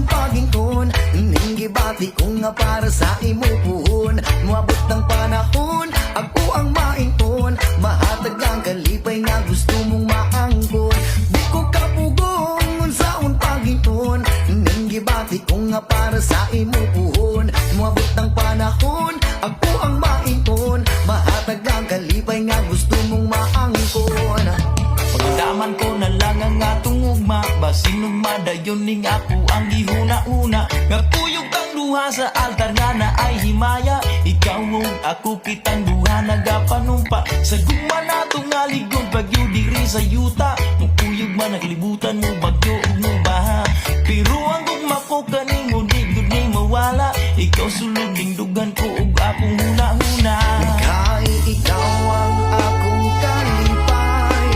pagingkon, ning gibati ko nga para sa imo puhon. Moabot ng panahon, ako ang maingkon, mahatag ang kalipay nga gusto mong maangkon. Di ko kapugong unsaon pagingkon, ning gibati ko nga para sa imo puhon. Moabot ng panahon, ako ang maingkon, mahatag ang kalipay nga gusto mong maangkon. Pagdaman ko na lang ang atong ugma, basin ugma dayon ning ako ang gihuna-una. Nga puyog kang duha sa altar nga na ay himaya, ikaw ug ako kitang duha nagapanumpa. Sa gugma nato nga ligon bagyo diri sa yuta, mupuyog man naglibutan mo bagyo ug mo baha. Pero ang gugma ko kanimo di gud ni mawala, ikaw sulod ning dugan ko ug akong huna-huna. Kay ikaw ang akong kalipay,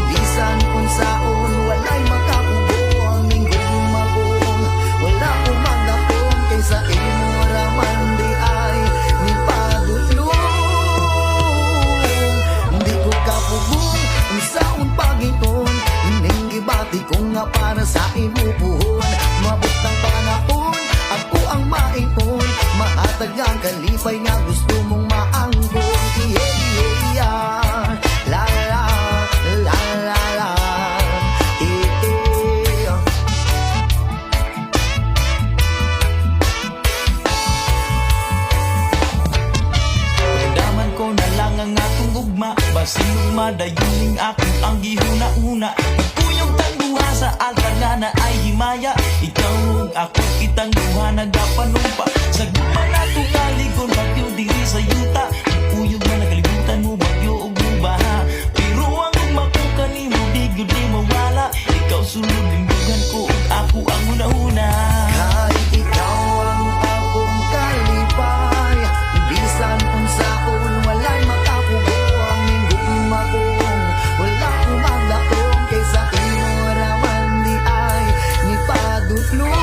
bisan kung saon walay makakubuang ning gumagong. Wala ko magdakong kaysa imo raman di ay ni padulong. Di ko kapugong ang saon pagingkon, ning gibati ko nga para sa imo puhon. Mabot ng panahon, ako ang maingkon, mahatag ang kalipay nga gusto mong maangkon. Yeah, yeah, yeah. La la la la la. Eh, eh. Pagdaman ko na lang ang atong ugma, basin ugma dayon ning ako ang gihuna-una. Puyog tang duha sa altar nga na ay himaya, ikaw ug ako kitang duha nagapanumpa. Sa gugma nato kaligon bagyo diri sa yuta, puyog man nakalibutan mo bagyo ug mo baha. Pero ang ugma ko kanimo di gud ni mawala, ikaw sulod ning dugan ko ug ako ang una-una. Kahit ikaw ang akong kalipay, bisan kung saon walay makakubuang ning gumagong. Wala ko magdakong kaysa imo raman di ay ni padulong.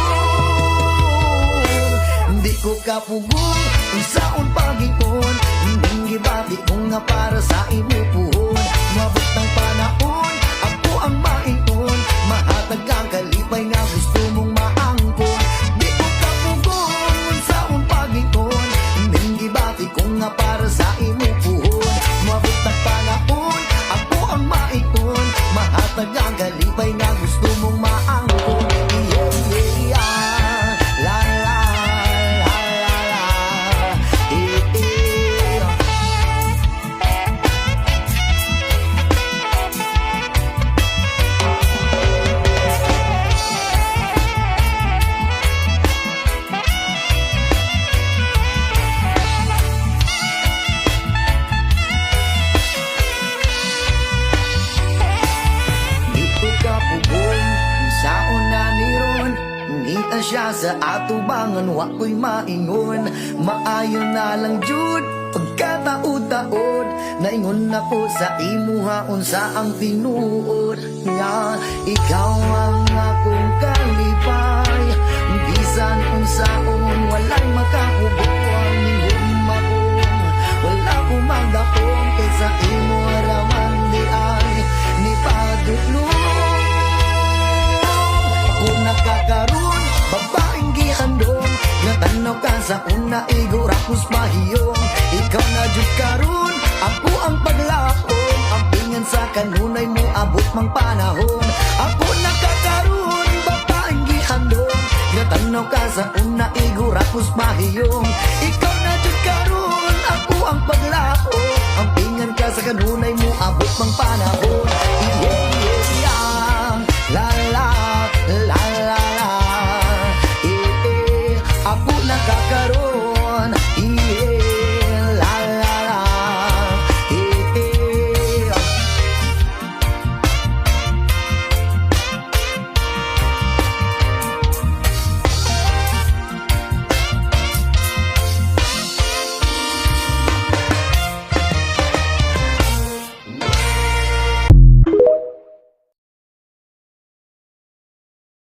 Di ko kapugong kung saon pagikon, ning gibati ko nga para sa imo puhon. Mabot ng panahon, ako ang maingkon, mahatag ang kalipay nga gusto mong maangkon. Di ko kapugong unsaon pagingkon, ning gibati ko nga para sa imo puhon. Mabot ng panahon, ako ang maingkon, mahatag ang kalipay nga gusto mong maangkon. Yeah, yeah, yeah. La la la la la. Eh, eh. Dito ka pugong, saon na niron, ngita siya sa atubangan, wako'y maingon. Maayo na lang jud, pagkataod-taod, naingon ako sa imuha unsa ang tinuod. Nga, ikaw ang akong kalipay, bisan unsaon walay makakubuang ning humagong. Wala ko magdakong kaysa imo raman di ay ni padulong. Ako nakakaroon, babaeng gihandong, natanaw ka sa una igurapos mahiyong. Ikaw na jud karon, ako ang paglakong, ampingan sa kanunay mo abot mang panahon. Ako nakakaroon, babaeng gihandong, natanaw ka sa una igurapos mahiyong. Ikaw na jud karon, ako ang paglakong, ampingan ka sa kanunay mo abot mang panahon. Yeah, yeah, yeah. La la la la la. Eh, eh. Ako nakakaroon,